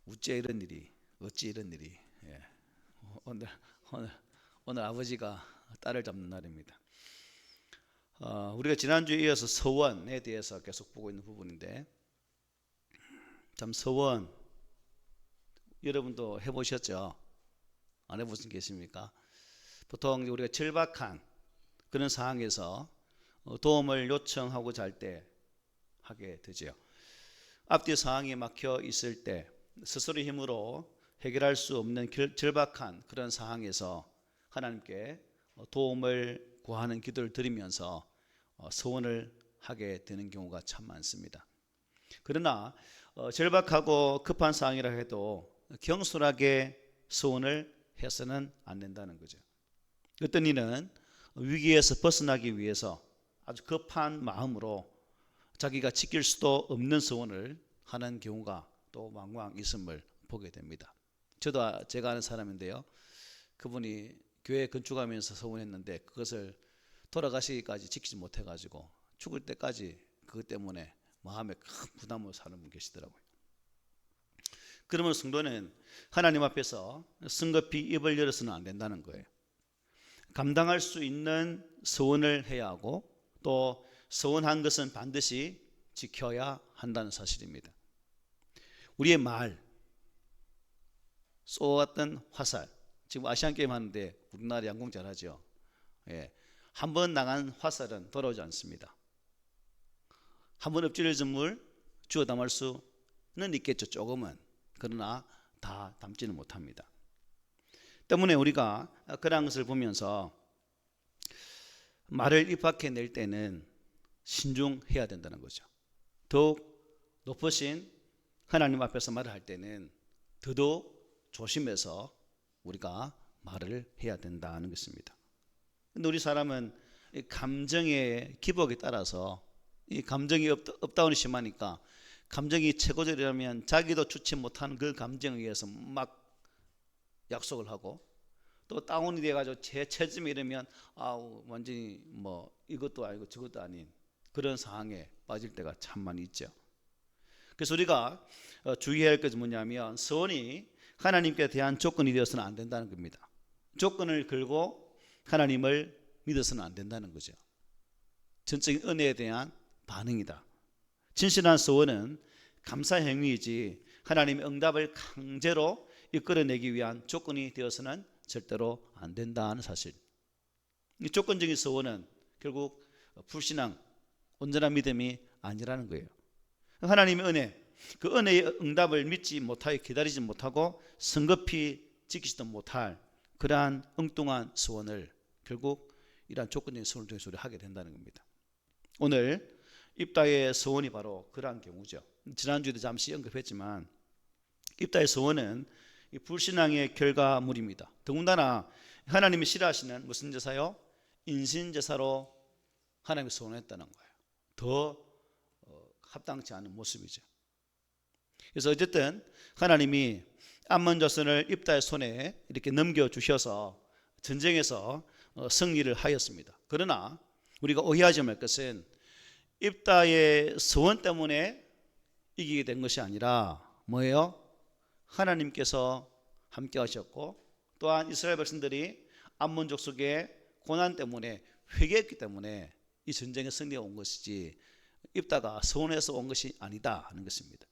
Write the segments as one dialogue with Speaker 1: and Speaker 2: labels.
Speaker 1: 어째 이런 일이, 어찌 이런 일이. 예. 오늘, 오늘, 오늘 아버지가 딸을 잡는 날입니다. 우리가 지난주에 이어서 서원에 대해서 계속 보고 있는 부분인데, 참 서원, 여러분도 해보셨죠? 안 해보신 계십니까? 보통 우리가 절박한 그런 상황에서 도움을 요청하고자 할 때 하게 되죠. 앞뒤 상황이 막혀 있을 때 스스로 힘으로 해결할 수 없는 절박한 그런 상황에서 하나님께 도움을 구하는 기도를 드리면서 소원을 하게 되는 경우가 참 많습니다. 그러나 절박하고 급한 상황이라 해도 경솔하게 소원을 해서는 안 된다는 거죠. 어떤 이는 위기에서 벗어나기 위해서 아주 급한 마음으로 자기가 지킬 수도 없는 소원을 하는 경우가 또 왕왕 있음을 보게 됩니다. 저도 제가 아는 사람인데요, 그분이 교회 건축하면서 소원했는데 그것을 돌아가시기까지 지키지 못해가지고 죽을 때까지 그것 때문에 마음에 큰 부담을 사는 분 계시더라고요. 그러면 성도는 하나님 앞에서 성급히 입을 열어서는 안 된다는 거예요. 감당할 수 있는 소원을 해야 하고 또 소원한 것은 반드시 지켜야 한다는 사실입니다. 우리의 말, 쏘았던 화살, 지금 아시안게임 하는데 우리나라 양궁 잘하죠. 예. 한번 나간 화살은 돌아오지 않습니다. 한번 엎질러진 물 주워 담을 수는 있겠죠, 조금은. 그러나 다 담지는 못합니다. 때문에 우리가 그런 것을 보면서 말을 입 밖에 낼 때는 신중해야 된다는 거죠. 더욱 높으신 하나님 앞에서 말을 할 때는 더더욱 조심해서 우리가 말을 해야 된다는 것입니다. 근데 우리 사람은 감정의 기복에 따라서 이 감정이 업다운이 심하니까 감정이 최고조라면 자기도 주체 못하는 그 감정에 의해서 막 약속을 하고 또 다운이 돼가지고 제 체쯤에 이러면 완전히 뭐 이것도 아니고 저것도 아닌 그런 상황에 빠질 때가 참 많이 있죠. 그래서 우리가 주의해야 할 것이 뭐냐면 소원이 하나님께 대한 조건이 되어서는 안 된다는 겁니다. 조건을 걸고 하나님을 믿어서는 안 된다는 거죠. 전적인 은혜에 대한 반응이다. 진실한 소원은 감사 행위이지 하나님의 응답을 강제로 이끌어내기 위한 조건이 되어서는 절대로 안 된다는 사실. 이 조건적인 소원은 결국 불신앙, 온전한 믿음이 아니라는 거예요. 하나님의 은혜, 그 은혜의 응답을 믿지 못하고 기다리지 못하고 성급히 지키지도 못할 그러한 엉뚱한 소원을 결국 이러한 조건적인 소원을 통해서 우리가 하게 된다는 겁니다. 오늘 입다의 소원이 바로 그러한 경우죠. 지난주에도 잠시 언급했지만 입다의 소원은 이 불신앙의 결과물입니다. 더군다나 하나님이 싫어하시는 무슨 제사요? 인신제사로 하나님이 소원했다는 거예요. 더 합당치 않은 모습이죠. 그래서 어쨌든 하나님이 암몬 자손을 입다의 손에 이렇게 넘겨주셔서 전쟁에서 승리를 하였습니다. 그러나 우리가 오해하지 말 것은 입다의 소원 때문에 이기게 된 것이 아니라 뭐예요? 하나님께서 함께 하셨고 또한 이스라엘 백성들이 암몬 족속의 고난 때문에 회개했기 때문에 이 전쟁에 승리가 온 것이지 입다가 소원해서 온 것이 아니다 하는 것입니다.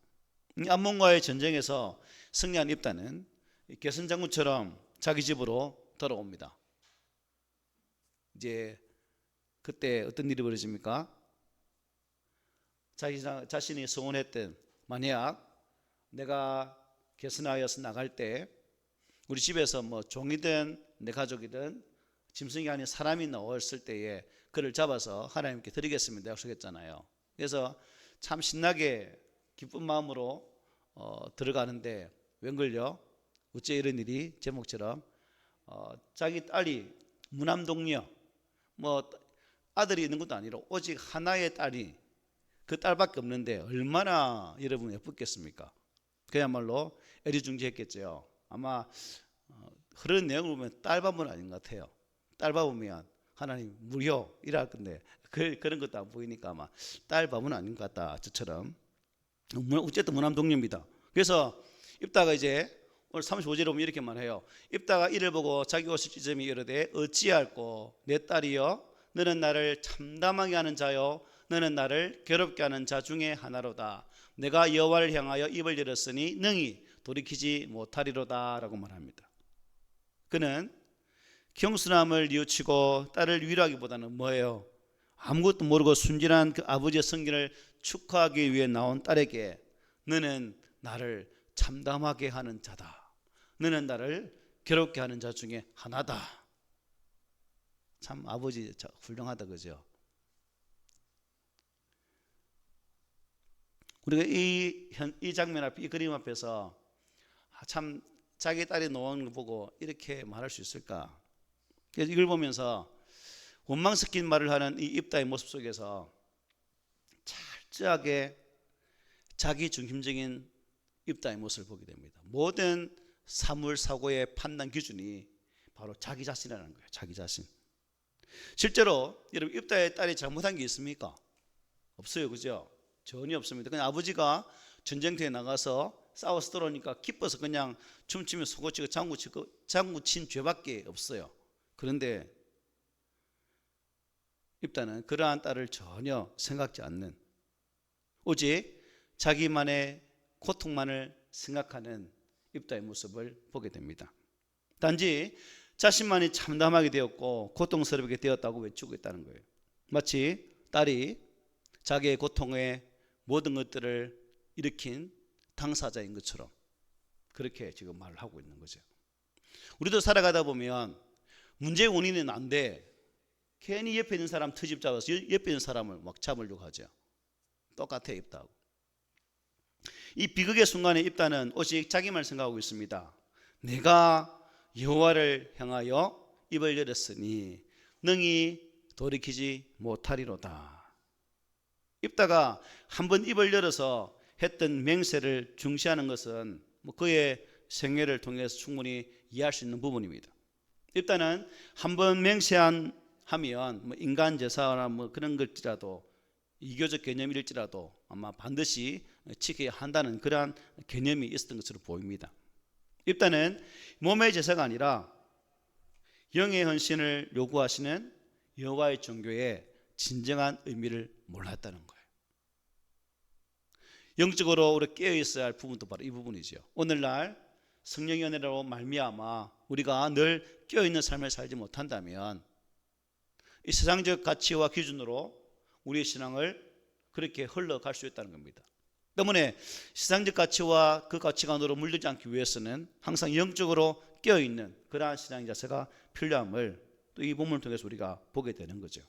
Speaker 1: 암몬과의 전쟁에서 승리한 입다는 개선 장군처럼 자기 집으로 돌아옵니다. 이제 그때 어떤 일이 벌어집니까? 자기 자신이 소원했던 만약 내가 개선하여서 나갈 때 우리 집에서 뭐 종이든 내 가족이든 짐승이 아닌 사람이 나왔을 때에 그를 잡아서 하나님께 드리겠습니다 약속했잖아요. 그래서 참 신나게 기쁜 마음으로 들어가는데 웬걸요? 어째 이런 일이 제목처럼 자기 딸이 무남동녀 뭐 아들이 있는 것도 아니라 오직 하나의 딸이 그 딸밖에 없는데 얼마나 여러분 예쁘겠습니까? 그야말로 애리중지했겠죠. 아마 흐르는 내용을 보면 딸바보는 아닌 것 같아요. 딸바보면 하나님 무효 이럴 건데 그런 것도 안 보이니까 아마 딸바보는 아닌 것 같다. 저처럼 어쨌든 무남동녀입니다. 그래서 입다가 이제 오늘 35절에 보면 이렇게 말해요. 입다가 이를 보고 자기 옷을 찢으며 이르되 어찌할꼬 내 딸이여 너는 나를 참담하게 하는 자요 너는 나를 괴롭게 하는 자 중에 하나로다. 내가 여호와를 향하여 입을 열었으니 능히 돌이키지 못하리로다 라고 말합니다. 그는 경순함을 뉘우치고 딸을 위로하기보다는 뭐예요? 아무것도 모르고 순진한 그 아버지의 성견을 축하하기 위해 나온 딸에게 너는 나를 참담하게 하는 자다. 너는 나를 괴롭게 하는 자 중에 하나다. 참 아버지 훌륭하다, 그죠? 우리가 이 장면 앞에, 이 그림 앞에서 참 자기 딸이 노는 거 보고 이렇게 말할 수 있을까? 그래서 이걸 보면서 원망 섞인 말을 하는 이 입다의 모습 속에서 철저하게 자기 중심적인 입다의 모습을 보게 됩니다. 모든 사물 사고의 판단 기준이 바로 자기 자신이라는 거예요. 자기 자신. 실제로 여러분 입다의 딸이 잘못한 게 있습니까? 없어요, 그죠? 전혀 없습니다. 그냥 아버지가 전쟁터에 나가서 싸워서 들어오니까 기뻐서 그냥 춤추며 소고치고 장구친 죄밖에 없어요. 그런데 입다는 그러한 딸을 전혀 생각지 않는, 오직 자기만의 고통만을 생각하는 입다의 모습을 보게 됩니다. 단지 자신만이 참담하게 되었고 고통스럽게 되었다고 외치고 있다는 거예요. 마치 딸이 자기의 고통의 모든 것들을 일으킨 당사자인 것처럼 그렇게 지금 말을 하고 있는 거죠. 우리도 살아가다 보면 문제의 원인은 안 돼. 괜히 옆에 있는 사람 트집 잡아서 옆에 있는 사람을 막 잡으려고 하죠. 똑같아요, 입다하고. 이 비극의 순간에 입다는 오직 자기만 생각하고 있습니다. 내가 여호와를 향하여 입을 열었으니 능히 돌이키지 못하리로다. 입다가 한번 입을 열어서 했던 맹세를 중시하는 것은 그의 생애를 통해서 충분히 이해할 수 있는 부분입니다. 입다는 한번 맹세하면 인간 제사나 그런 것이라도 이교적 개념일지라도 아마 반드시 지켜야 한다는 그러한 개념이 있었던 것으로 보입니다. 입다는 몸의 제사가 아니라 영의 헌신을 요구하시는 여호와의 종교의 진정한 의미를 몰랐다는 거예요. 영적으로 우리 깨어 있어야 할 부분도 바로 이 부분이죠. 오늘날 성령의 은혜로 말미암아 우리가 늘 깨어 있는 삶을 살지 못한다면 이 세상적 가치와 기준으로 우리의 신앙을 그렇게 흘러갈 수 있다는 겁니다. 때문에 세상적 가치와 그 가치관으로 물들지 않기 위해서는 항상 영적으로 깨어있는 그러한 신앙의 자세가 필요함을 또 이 본문을 통해서 우리가 보게 되는 거죠.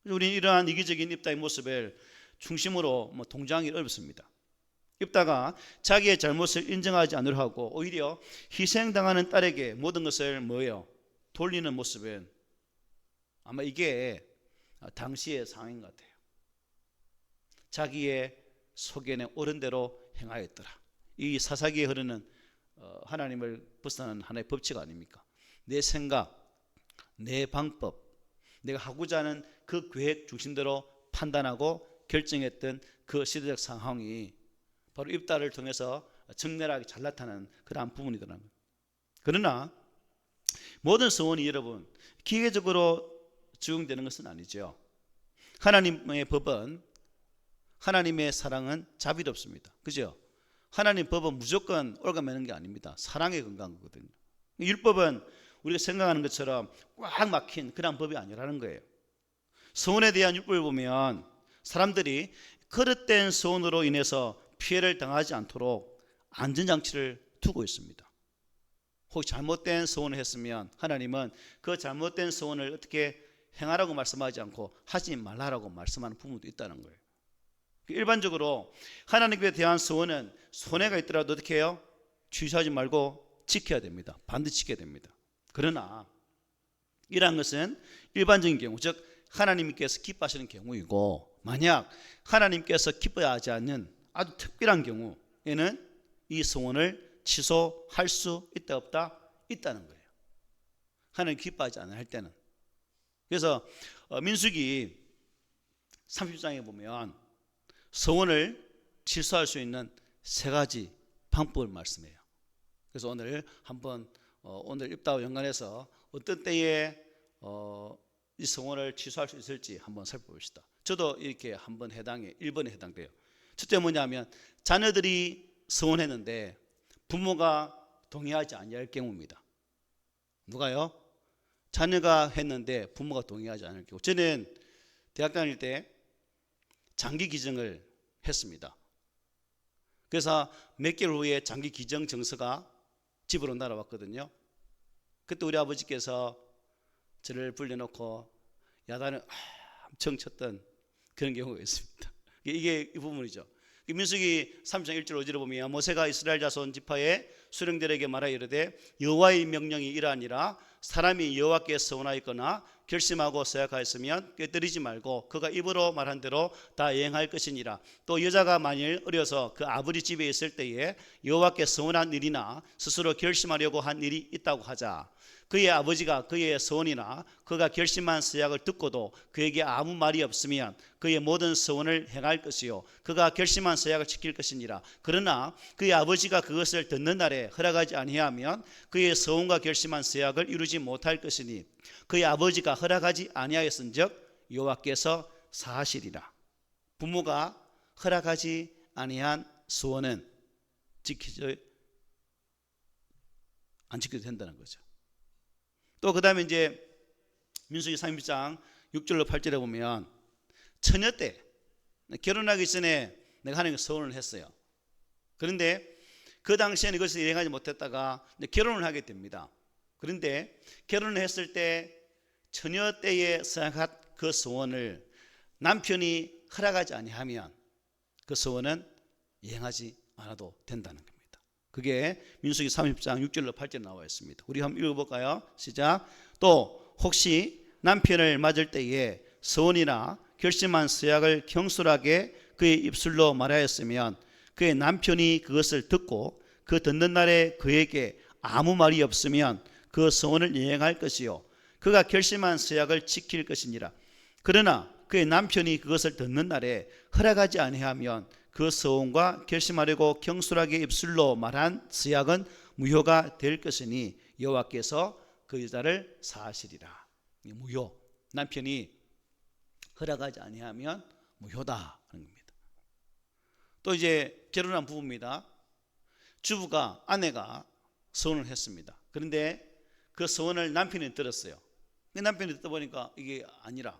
Speaker 1: 우리는 이러한 이기적인 입다의 모습을 중심으로 동정하기 어렵습니다. 입다가 자기의 잘못을 인정하지 않으려 하고 오히려 희생당하는 딸에게 모든 것을 뭐예요? 돌리는 모습은 아마 이게 당시의 상황인 것 같아요. 자기의 소견에 옳은 대로 행하였더라. 이 사사기에 흐르는 하나님을 벗어나는 하나의 법칙 아닙니까? 내 생각, 내 방법, 내가 하고자 하는 그 계획 중심대로 판단하고 결정했던 그 시대적 상황이 바로 입다를 통해서 적나라하게 잘 나타나는 그러한 부분이더라고요. 그러나 모든 서원이 여러분 기계적으로 적용되는 것은 아니죠. 하나님의 법은, 하나님의 사랑은 자비롭습니다. 그죠? 하나님 법은 무조건 올가매는 게 아닙니다. 사랑에 근거한 거거든요. 율법은 우리가 생각하는 것처럼 꽉 막힌 그런 법이 아니라는 거예요. 서원에 대한 율법을 보면 사람들이 그릇된 서원으로 인해서 피해를 당하지 않도록 안전장치를 두고 있습니다. 혹시 잘못된 서원을 했으면 하나님은 그 잘못된 서원을 어떻게 행하라고 말씀하지 않고 하지 말라라고 말씀하는 부분도 있다는 거예요. 일반적으로 하나님께 대한 서원은 손해가 있더라도 어떻게 해요? 취소하지 말고 지켜야 됩니다. 반드시 지켜야 됩니다. 그러나 이러한 것은 일반적인 경우, 즉 하나님께서 기뻐하시는 경우이고, 만약 하나님께서 기뻐하지 않는 아주 특별한 경우에는 이 서원을 취소할 수 있다 없다? 있다는 거예요. 하나님 기뻐하지 않을 할 때는. 그래서 민수기 30장에 보면 서원을 취소할 수 있는 세 가지 방법을 말씀해요. 그래서 오늘 한번 오늘 입다와 연관해서 어떤 때에 이 서원을 취소할 수 있을지 한번 살펴봅시다. 저도 이렇게 한번 1번에 해당돼요. 첫째 뭐냐면 자녀들이 서원했는데 부모가 동의하지 아니할 경우입니다. 누가요? 자녀가 했는데 부모가 동의하지 않을 경우. 저는 대학 다닐 때 장기 기증을 했습니다. 그래서 몇 개월 후에 장기 기증 증서가 집으로 날아왔거든요. 그때 우리 아버지께서 저를 불러놓고 야단을 엄청 쳤던 그런 경우가 있습니다. 이게 이 부분이죠. 민수기 3장 1절 5절을 보면 모세가 이스라엘 자손 지파의 수령들에게 말하여 이르되 여호와의 명령이 이러하니라 사람이 여호와께 서원하였거나 결심하고 서약하였으면 꿰뜨리지 말고 그가 입으로 말한 대로 다 행할 것이니라. 또 여자가 만일 어려서 그 아버지 집에 있을 때에 여호와께 서원한 일이나 스스로 결심하려고 한 일이 있다고 하자. 그의 아버지가 그의 서원이나 그가 결심한 서약을 듣고도 그에게 아무 말이 없으면 그의 모든 서원을 행할 것이요 그가 결심한 서약을 지킬 것이니라. 그러나 그의 아버지가 그것을 듣는 날에 허락하지 아니하면 그의 서원과 결심한 서약을 이루지 못할 것이니 그의 아버지가 허락하지 아니하였은즉 여호와께서 사하시리라. 부모가 허락하지 아니한 서원은 안 지켜도 된다는 거죠. 또 그 다음에 이제 민수기 30장 6절로 8절에 보면 처녀 때 결혼하기 전에 내가 하나님께 서원을 했어요. 그런데 그 당시에는 이것을 이행하지 못했다가 결혼을 하게 됩니다. 그런데 결혼을 했을 때 처녀 때에 서약한 그 서원을 남편이 허락하지 아니하면 그 서원은 이행하지 않아도 된다는 겁니다. 그게 민수기 30장 6절로 8절 나와 있습니다. 우리 한번 읽어볼까요? 시작. 또 혹시 남편을 맞을 때에 서원이나 결심한 서약을 경솔하게 그의 입술로 말하였으면 그의 남편이 그것을 듣고 그 듣는 날에 그에게 아무 말이 없으면 그 서원을 이행할 것이요 그가 결심한 서약을 지킬 것이니라. 그러나 그의 남편이 그것을 듣는 날에 허락하지 아니하면 그 서원과 결심하려고 경솔하게 입술로 말한 서약은 무효가 될 것이니 여호와께서 그 여자를 사하시리라. 무효. 남편이 허락하지 아니하면 무효다 하는 겁니다. 또 이제 결혼한 부부입니다. 주부가 아내가 서원을 했습니다. 그런데 그 서원을 남편이 들었어요. 남편이 듣다 보니까 이게 아니라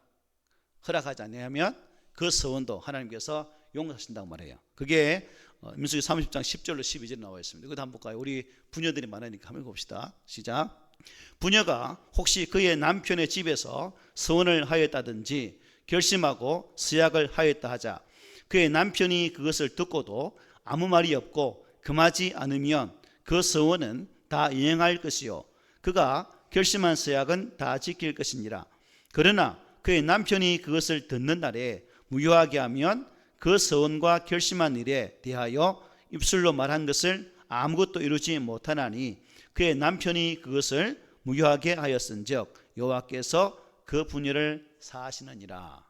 Speaker 1: 허락하지 아니하면 그 서원도 하나님께서 용서하신다고 말해요. 그게 민수기 30장 10절로 12절에 나와 있습니다. 이거 한번 볼까요? 우리 부녀들이 많으니까 한번 봅시다. 시작. 부녀가 혹시 그의 남편의 집에서 서원을 하였다든지 결심하고 서약을 하였다 하자. 그의 남편이 그것을 듣고도 아무 말이 없고 금하지 않으면 그 서원은 다 이행할 것이요 그가 결심한 서약은 다 지킬 것이니라. 그러나 그의 남편이 그것을 듣는 날에 무효하게 하면 그 서원과 결심한 일에 대하여 입술로 말한 것을 아무것도 이루지 못하나니 그의 남편이 그것을 무효하게 하였은즉 여호와께서 그 분녀를 사하시느니라.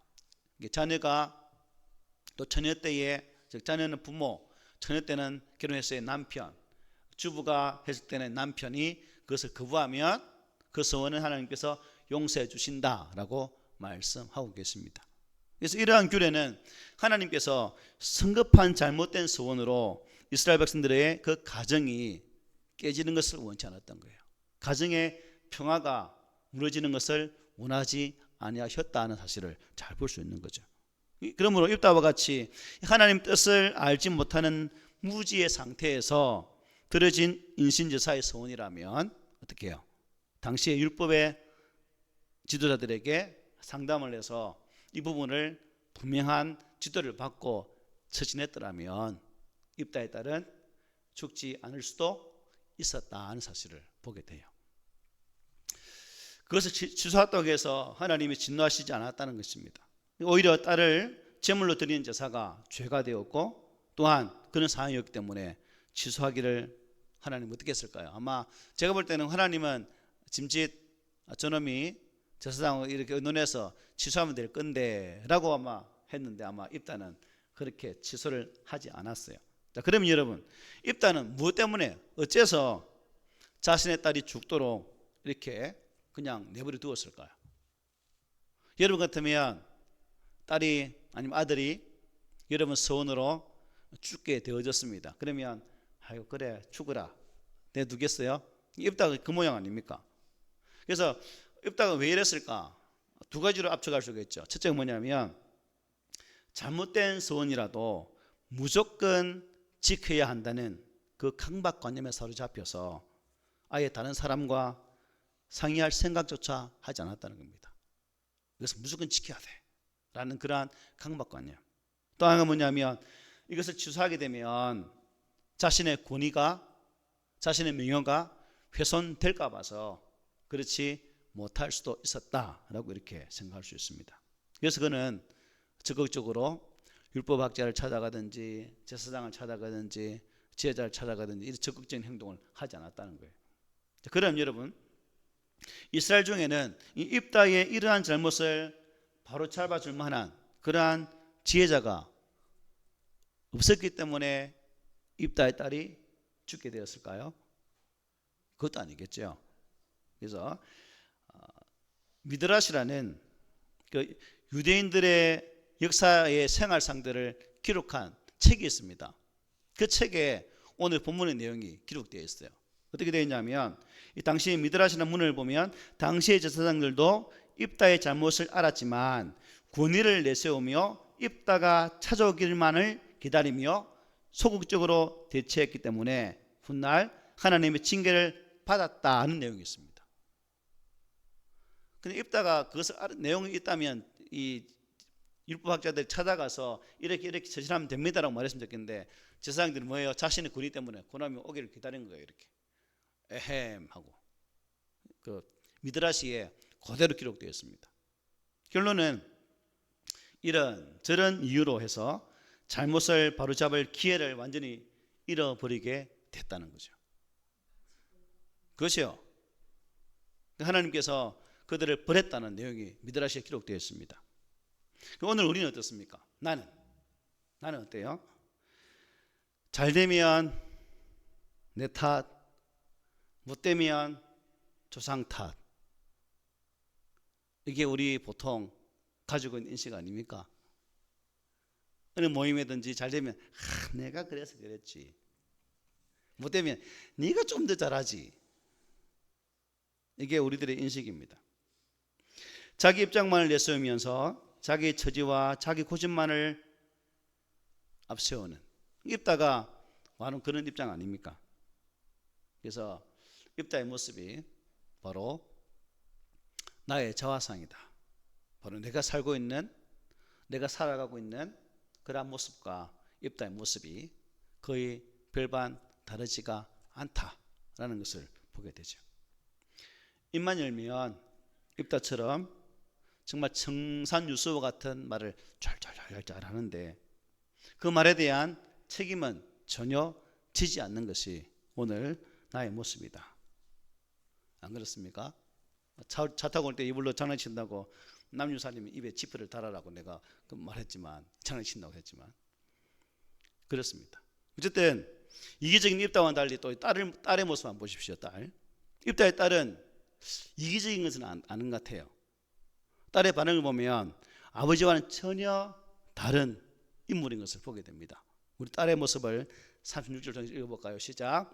Speaker 1: 자녀가 또 처녀 때에, 즉 자녀는 부모, 처녀 때는 결혼했을 때 남편, 주부가 했을 때는 남편이 그것을 거부하면 그 서원은 하나님께서 용서해 주신다라고 말씀하고 계십니다. 그래서 이러한 규례는 하나님께서 성급한 잘못된 서원으로 이스라엘 백성들의 그 가정이 깨지는 것을 원치 않았던 거예요. 가정의 평화가 무너지는 것을 원하지 아니하셨다는 사실을 잘 볼 수 있는 거죠. 그러므로 입다와 같이 하나님 뜻을 알지 못하는 무지의 상태에서 들어진 인신지사의 서원이라면 어떻게 해요? 당시의 율법의 지도자들에게 상담을 해서 이 부분을 분명한 지도를 받고 처신했더라면 입다에 따른 죽지 않을 수도 있었다는 사실을 보게 돼요. 그것을 취소했다고 해서 하나님이 진노하시지 않았다는 것입니다. 오히려 딸을 제물로 드리는 제사가 죄가 되었고 또한 그런 상황이었기 때문에 취소하기를 하나님은 어떻게 했을까요? 아마 제가 볼 때는 하나님은 짐짓 저놈이 제사장을 이렇게 의논해서 취소하면 될 건데 라고 아마 했는데 아마 입다는 그렇게 취소를 하지 않았어요. 자, 그러면 여러분 입다는 무엇 때문에 어째서 자신의 딸이 죽도록 이렇게 그냥 내버려 두었을까요? 여러분 같으면 딸이 아니면 아들이 여러분 서원으로 죽게 되어졌습니다. 그러면 아유 그래 죽어라 내두겠어요? 입다가 그 모양 아닙니까? 그래서 입다가 왜 이랬을까? 두 가지로 압축할 수가 있죠. 첫째가 뭐냐면 잘못된 서원이라도 무조건 지켜야 한다는 그 강박관념에 사로잡혀서 아예 다른 사람과 상의할 생각조차 하지 않았다는 겁니다. 그래서 무조건 지켜야 돼 라는 그러한 강박관념. 또 하나가 뭐냐면 이것을 취소하게 되면 자신의 권위가 자신의 명예가 훼손될까 봐서 그렇지 못할 수도 있었다라고 이렇게 생각할 수 있습니다. 그래서 그는 적극적으로 율법학자를 찾아가든지 제사장을 찾아가든지 지혜자를 찾아가든지 이런 적극적인 행동을 하지 않았다는 거예요. 그럼 여러분 이스라엘 중에는 이 입다의 이러한 잘못을 바로잡아줄 만한 그러한 지혜자가 없었기 때문에 입다의 딸이 죽게 되었을까요? 그것도 아니겠죠. 그래서 미드라시라는 그 유대인들의 역사의 생활상들을 기록한 책이 있습니다. 그 책에 오늘 본문의 내용이 기록되어 있어요. 어떻게 되어 있냐면 이 당시 미드라시라는 문을 보면 당시의 제사장들도 입다의 잘못을 알았지만 권위를 내세우며 입다가 찾아오기만을 기다리며 소극적으로 대처했기 때문에 훗날 하나님의 징계를 받았다는 내용이 있습니다. 근데 입다가 그것을 내용이 있다면 이 율법학자들이 찾아가서 이렇게 처신하면 됩니다라고 말했으면 좋겠는데 제사장들이 뭐예요? 자신의 권위 때문에 고난이 오기를 기다린 거예요. 이렇게 에헴 하고 그 미드라시에 그대로 기록되어 있습니다. 결론은 이런 저런 이유로 해서 잘못을 바로잡을 기회를 완전히 잃어버리게 됐다는 거죠. 그것이요. 하나님께서 그들을 버렸다는 내용이 미드라시에 기록되어 있습니다. 오늘 우리는 어떻습니까? 나는 어때요? 잘 되면 내 탓, 못 되면 조상 탓. 이게 우리 보통 가지고 있는 인식 아닙니까? 어느 모임에든지 잘 되면 내가 그래서 그랬지. 못 되면 네가 좀 더 잘하지. 이게 우리들의 인식입니다. 자기 입장만을 내세우면서 자기 처지와 자기 고집만을 앞세우는 입다가 바로 그런 입장 아닙니까? 그래서 입다의 모습이 바로 나의 자화상이다. 바로 내가 살고 있는 내가 살아가고 있는 그러한 모습과 입다의 모습이 거의 별반 다르지가 않다라는 것을 보게 되죠. 입만 열면 입다처럼 정말 청산유수와 같은 말을 잘 하는데 그 말에 대한 책임은 전혀 지지 않는 것이 오늘 나의 모습이다. 안 그렇습니까? 차 타고 올 때 이불로 장난친다고 남유사님이 입에 지퍼를 달아라고 내가 말했지만 장난친다고 했지만 그렇습니다. 어쨌든 이기적인 입다와는 달리 또 딸의 모습 한번 보십시오. 입다의 딸은 이기적인 것은 아는 것 같아요. 딸의 반응을 보면 아버지와는 전혀 다른 인물인 것을 보게 됩니다. 우리 딸의 모습을 36절 정도 읽어볼까요? 시작.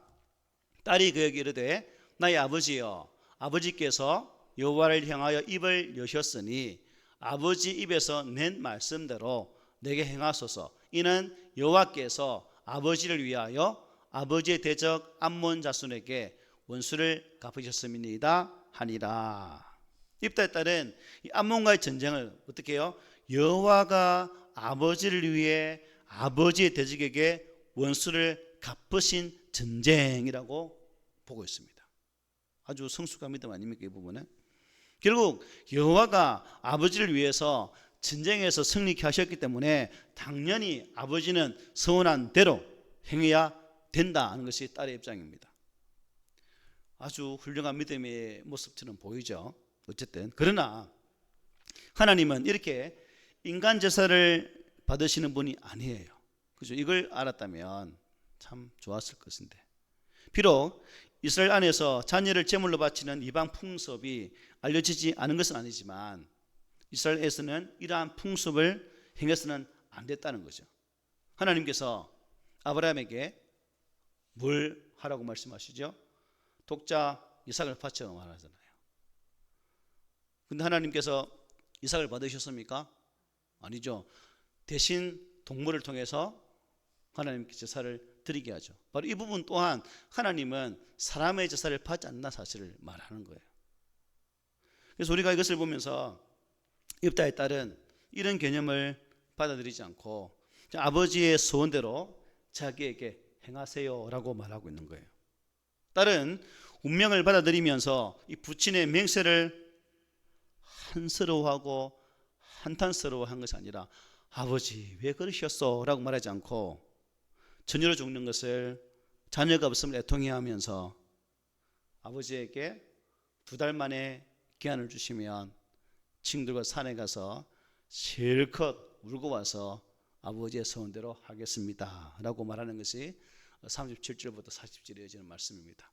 Speaker 1: 딸이 그에게 이르되 나의 아버지여 아버지께서 여호와를 향하여 입을 여셨으니 아버지 입에서 낸 말씀대로 내게 행하소서. 이는 여호와께서 아버지를 위하여 아버지의 대적 암몬 자손에게 원수를 갚으셨음이니이다 하니라. 입다의 딸은 이 암몬과의 전쟁을 어떻게 해요? 여호와가 아버지를 위해 아버지의 대적에게 원수를 갚으신 전쟁이라고 보고 있습니다. 아주 성숙한 믿음 아닙니까? 이 부분은 결국 여호와가 아버지를 위해서 전쟁에서 승리케 하셨기 때문에 당연히 아버지는 서원한 대로 행해야 된다는 것이 딸의 입장입니다. 아주 훌륭한 믿음의 모습처럼 보이죠. 어쨌든 그러나 하나님은 이렇게 인간 제사를 받으시는 분이 아니에요. 그죠? 이걸 알았다면 참 좋았을 것인데 비록 이스라엘 안에서 자녀를 제물로 바치는 이방 풍습이 알려지지 않은 것은 아니지만 이스라엘에서는 이러한 풍습을 행해서는 안 됐다는 거죠. 하나님께서 아브라함에게 뭘 하라고 말씀하시죠? 독자 이삭을 바치라고 말하잖아요. 근데 하나님께서 이삭을 받으셨습니까? 아니죠. 대신 동물을 통해서 하나님께 제사를 드리게 하죠. 바로 이 부분 또한 하나님은 사람의 제사를 받지 않는 사실을 말하는 거예요. 그래서 우리가 이것을 보면서 입다의 딸은 이런 개념을 받아들이지 않고 아버지의 소원대로 자기에게 행하세요 라고 말하고 있는 거예요. 딸은 운명을 받아들이면서 이 부친의 맹세를 한스러워하고 한탄스러워한 것이 아니라 아버지 왜 그러셨어? 라고 말하지 않고 처녀로 죽는 것을 자녀가 없음을 애통해 하면서 아버지에게 2달 만에 기한을 주시면 친구들과 산에 가서 실컷 울고 와서 아버지의 소원대로 하겠습니다 라고 말하는 것이 37절부터 40절에 이어지는 말씀입니다.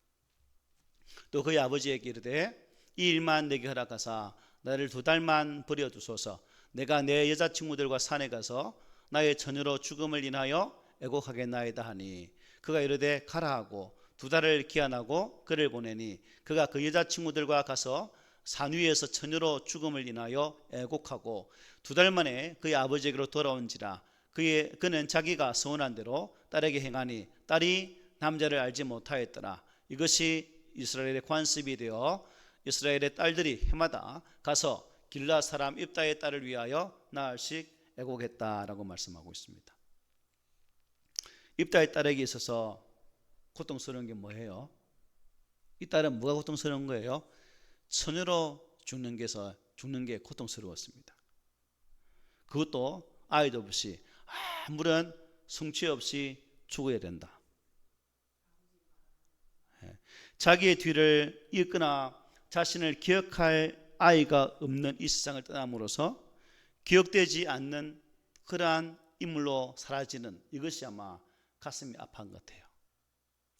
Speaker 1: 또 그의 아버지에게 이르되 이 일만 내게 허락하사 나를 2달만 버려두소서. 내가 내 여자친구들과 산에 가서 나의 처녀로 죽음을 인하여 애곡하겠나이다 하니 그가 이르되 가라 하고 2달을 기한하고 그를 보내니 그가 그 여자친구들과 가서 산 위에서 처녀로 죽음을 인하여 애곡하고 2달 만에 그의 아버지에게로 돌아온지라 그는 자기가 서원한 대로 딸에게 행하니 딸이 남자를 알지 못하였더라. 이것이 이스라엘의 관습이 되어 이스라엘의 딸들이 해마다 가서 길라 사람 입다의 딸을 위하여 나흘씩 애곡했다라고 말씀하고 있습니다. 입다의 딸에게 있어서 고통스러운 게 뭐예요? 이 딸은 뭐가 고통스러운 거예요? 처녀로 죽는 게 고통스러웠습니다. 그것도 아이도 없이 아무런 성취 없이 죽어야 된다. 자기의 뒤를 잇거나 자신을 기억할 아이가 없는 이 세상을 떠남으로써 기억되지 않는 그러한 인물로 사라지는 이것이 아마 가슴이 아파한 것 같아요.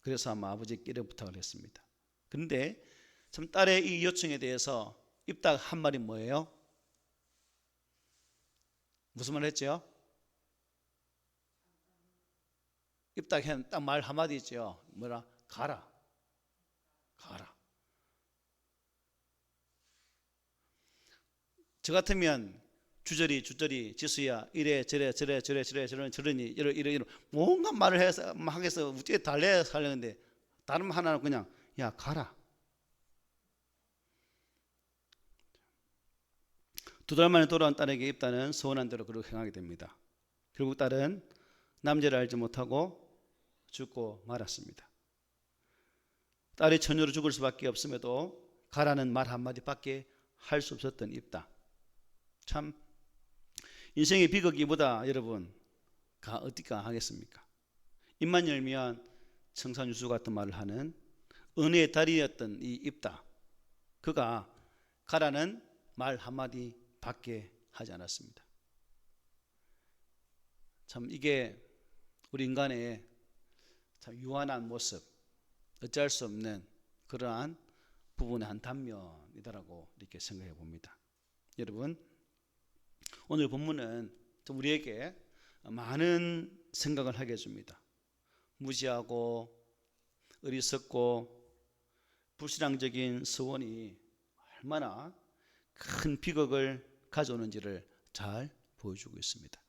Speaker 1: 그래서 아마 아버지께 이런 부탁을 했습니다. 그런데 참 딸의 이 요청에 대해서 입다가 한 말이 뭐예요? 무슨 말 했죠? 입다가 딱 말 한마디 있죠. 뭐라? 가라. 저 같으면 주저리 지수야 이래 저러니 이러 뭔가 말을 해서 하겠어 우찌에 달래 살려는데 다른 하나는 그냥 야 가라. 2달 만에 돌아온 딸에게 입다는 서원한 대로 그렇게 행하게 됩니다. 결국 딸은 남자를 알지 못하고 죽고 말았습니다. 딸이 처녀로 죽을 수밖에 없음에도 가라는 말 한마디밖에 할 수 없었던 입다. 참 인생의 비극이보다 여러분 어디가 하겠습니까? 입만 열면 청산유수 같은 말을 하는 은혜의 달이었던 이 입다. 그가 가라는 말 한마디 밖에 하지 않았습니다. 참 이게 우리 인간의 참 유한한 모습, 어찌할 수 없는 그러한 부분의 한 단면이다라고 이렇게 생각해 봅니다. 여러분, 오늘 본문은 우리에게 많은 생각을 하게 해줍니다. 무지하고 어리석고 불신앙적인 서원이 얼마나 큰 비극을 가져오는지를 잘 보여주고 있습니다.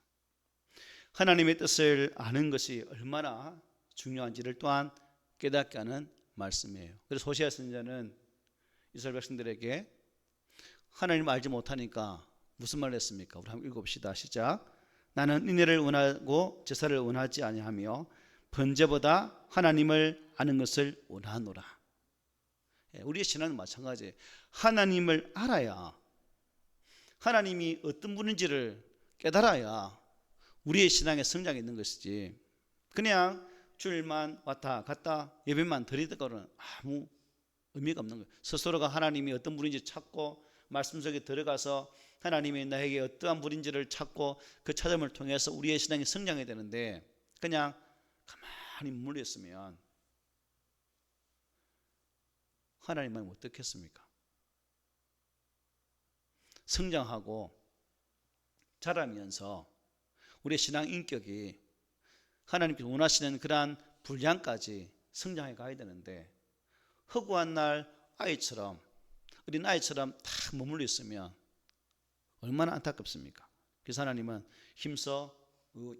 Speaker 1: 하나님의 뜻을 아는 것이 얼마나 중요한지를 또한 깨닫게 하는 말씀이에요. 그래서 호세아 선지자는 이스라엘 백성들에게 하나님을 알지 못하니까 무슨 말을 했습니까? 우리 한번 읽어봅시다. 시작. 나는 은혜를 원하고 제사를 원하지 아니하며 번제보다 하나님을 아는 것을 원하노라. 우리의 신앙은 마찬가지예요. 하나님을 알아야 하나님이 어떤 분인지를 깨달아야 우리의 신앙의 성장이 있는 것이지 그냥 주일만 왔다 갔다 예배만 드리다가는 아무 의미가 없는 거예요. 스스로가 하나님이 어떤 분인지 찾고 말씀 속에 들어가서 하나님이 나에게 어떠한 분인지를 찾고 그 찾음을 통해서 우리의 신앙이 성장해야 되는데 그냥 가만히 물려 있으면 하나님은 어떻겠습니까? 성장하고 자라면서 우리의 신앙 인격이 하나님께서 원하시는 그러한 분량까지 성장해 가야 되는데, 허구한 날 아이처럼, 어린 아이처럼 딱 머물러 있으면 얼마나 안타깝습니까? 그래서 하나님은 힘써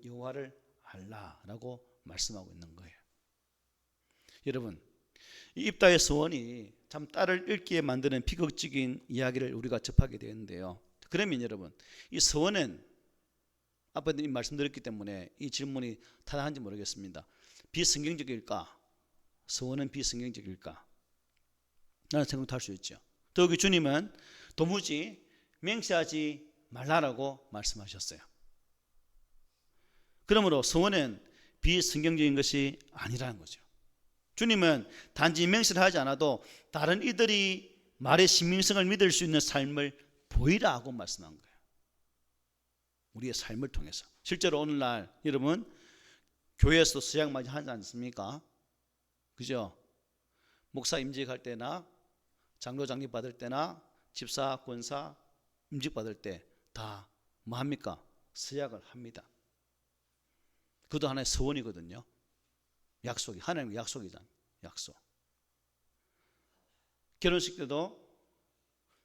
Speaker 1: 여호와를 알라라고 말씀하고 있는 거예요. 여러분, 이 입다의 소원이 참 딸을 읽기에 만드는 비극적인 이야기를 우리가 접하게 되는데요. 그러면 여러분, 이 소원은 아빠도 말씀드렸기 때문에 이 질문이 타당한지 모르겠습니다. 비성경적일까? 소원은 비성경적일까? 라는 생각도 할 수 있죠. 더욱이 주님은 도무지 맹세하지 말라라고 말씀하셨어요. 그러므로 소원은 비성경적인 것이 아니라는 거죠. 주님은 단지 맹세를 하지 않아도 다른 이들이 말의 신빙성을 믿을 수 있는 삶을 보이라고 말씀한 거예요. 우리의 삶을 통해서. 실제로 오늘날 여러분 교회에서 수양 많이 하지 않습니까? 그죠? 목사 임직할 때나 장로 장립 받을 때나 집사 권사 임직 받을 때 다 뭐 합니까? 서약을 합니다. 그것도 하나의 소원이거든요. 약속이, 하나님의 약속이잖아요. 약속. 결혼식 때도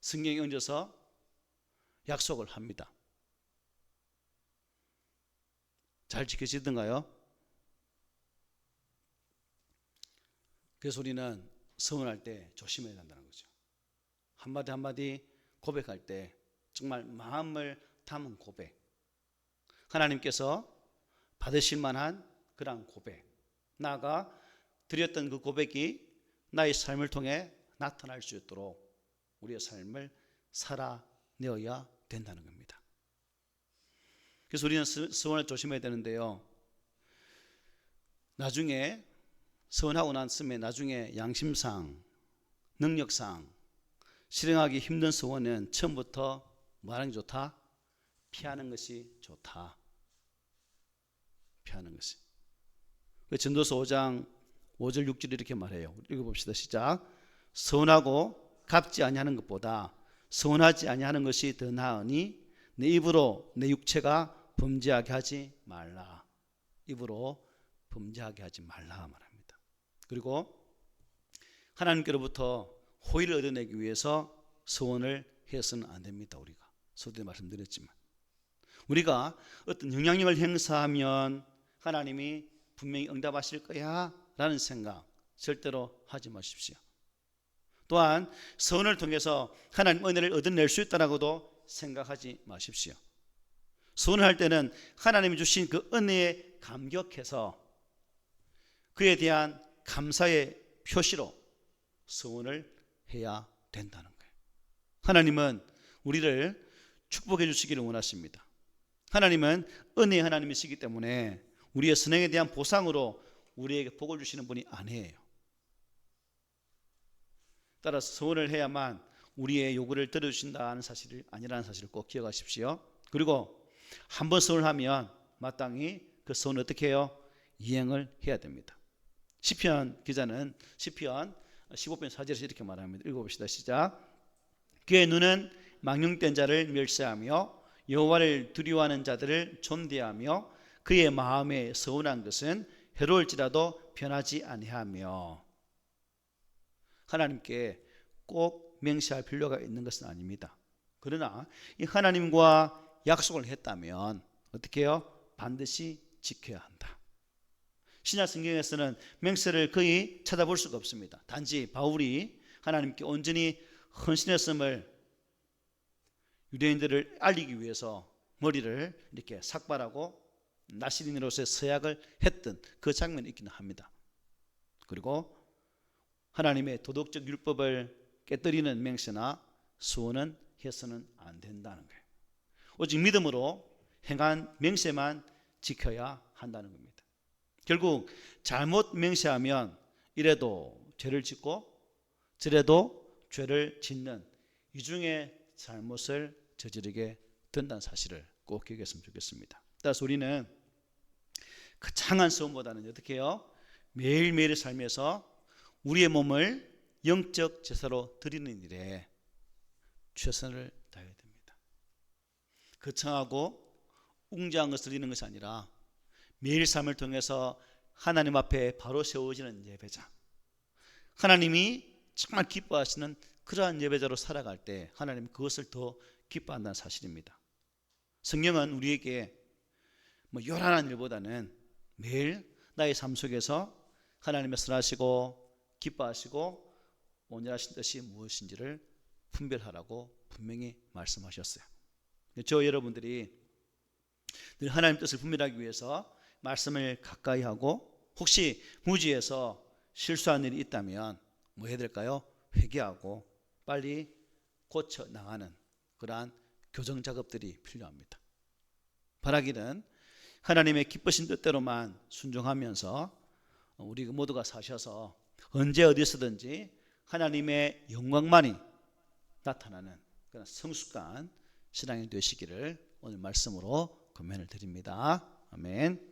Speaker 1: 성경에 얹어서 약속을 합니다. 잘 지켜지던가요? 그래서 우리는 서원할 때 조심해야 된다는 거죠. 한마디 한마디 고백할 때 정말 마음을 담은 고백, 하나님께서 받으실 만한 그런 고백, 나아가 드렸던 그 고백이 나의 삶을 통해 나타날 수 있도록 우리의 삶을 살아내어야 된다는 겁니다. 그래서 우리는 서원을 조심해야 되는데요, 나중에 서원하고 났으면 나중에 양심상, 능력상 실행하기 힘든 서원은 처음부터 뭐 하는 게 좋다? 피하는 것이 좋다. 피하는 것이. 전도서 5장 5절 6절 이렇게 말해요. 읽어봅시다. 시작. 서운하고 갚지 아니하는 것보다 서운하지 아니하는 것이 더 나으니 내 입으로 내 육체가 범죄하게 하지 말라. 입으로 범죄하게 하지 말라 말합니다. 그리고 하나님께로부터 호의를 얻어내기 위해서 서원을 해서는 안 됩니다. 우리가 서두에 말씀드렸지만 우리가 어떤 영향력을 행사하면 하나님이 분명히 응답하실 거야 라는 생각 절대로 하지 마십시오. 또한 서원을 통해서 하나님 은혜를 얻어낼 수 있다라고도 생각하지 마십시오. 서원을 할 때는 하나님이 주신 그 은혜에 감격해서 그에 대한 감사의 표시로 서원을 해야 된다는 거예요. 하나님은 우리를 축복해 주시기를 원하십니다. 하나님은 은혜의 하나님이시기 때문에 우리의 선행에 대한 보상으로 우리에게 복을 주시는 분이 아니에요. 따라서 서원을 해야만 우리의 요구를 들어주신다는 사실이 아니라는 사실을 꼭 기억하십시오. 그리고 한번 서원을 하면 마땅히 그 서원을 어떻게 해요? 이행을 해야 됩니다. 시편 기자는 시편 15편 4절에서 이렇게 말합니다. 읽어봅시다. 시작. 그의 눈은 망령된 자를 멸시하며 여호와를 두려워하는 자들을 존대하며 그의 마음에 서운한 것은 해로울지라도 변하지 아니하며. 하나님께 꼭 맹세할 필요가 있는 것은 아닙니다. 그러나 이 하나님과 약속을 했다면 어떻게 해요? 반드시 지켜야 한다. 신약 성경에서는 맹세를 거의 찾아볼 수가 없습니다. 단지 바울이 하나님께 온전히 헌신했음을 유대인들을 알리기 위해서 머리를 이렇게 삭발하고 나시린으로서의 서약을 했던 그 장면이 있기는 합니다. 그리고 하나님의 도덕적 율법을 깨뜨리는 맹세나 소원은 해서는 안 된다는 거예요. 오직 믿음으로 행한 맹세만 지켜야 한다는 겁니다. 결국 잘못 맹세하면 이래도 죄를 짓고 저래도 죄를 짓는 이중의 잘못을 저지르게 된다는 사실을 꼭 기억했으면 좋겠습니다. 따라서 우리는 거창한 소원보다는 어떻게 해요? 매일매일의 삶에서 우리의 몸을 영적 제사로 드리는 일에 최선을 다해야 됩니다. 거창하고 웅장한 것을 드리는 것이 아니라 매일 삶을 통해서 하나님 앞에 바로 세워지는 예배자, 하나님이 정말 기뻐하시는 그러한 예배자로 살아갈 때 하나님 그것을 더 기뻐한다는 사실입니다. 성경은 우리에게 요란한 일보다는 매일 나의 삶 속에서 하나님의 선하시고 기뻐하시고 온전하신 뜻이 무엇인지를 분별하라고 분명히 말씀하셨어요. 저 여러분들이 늘 하나님 뜻을 분별하기 위해서 말씀을 가까이 하고 혹시 무지해서 실수한 일이 있다면 뭐 해야 될까요? 회개하고 빨리 고쳐 나가는 그러한 교정 작업들이 필요합니다. 바라기는 하나님의 기쁘신 뜻대로만 순종하면서 우리 모두가 사셔서 언제 어디서든지 하나님의 영광만이 나타나는 그런 성숙한 신앙이 되시기를 오늘 말씀으로 권면을 드립니다. 아멘.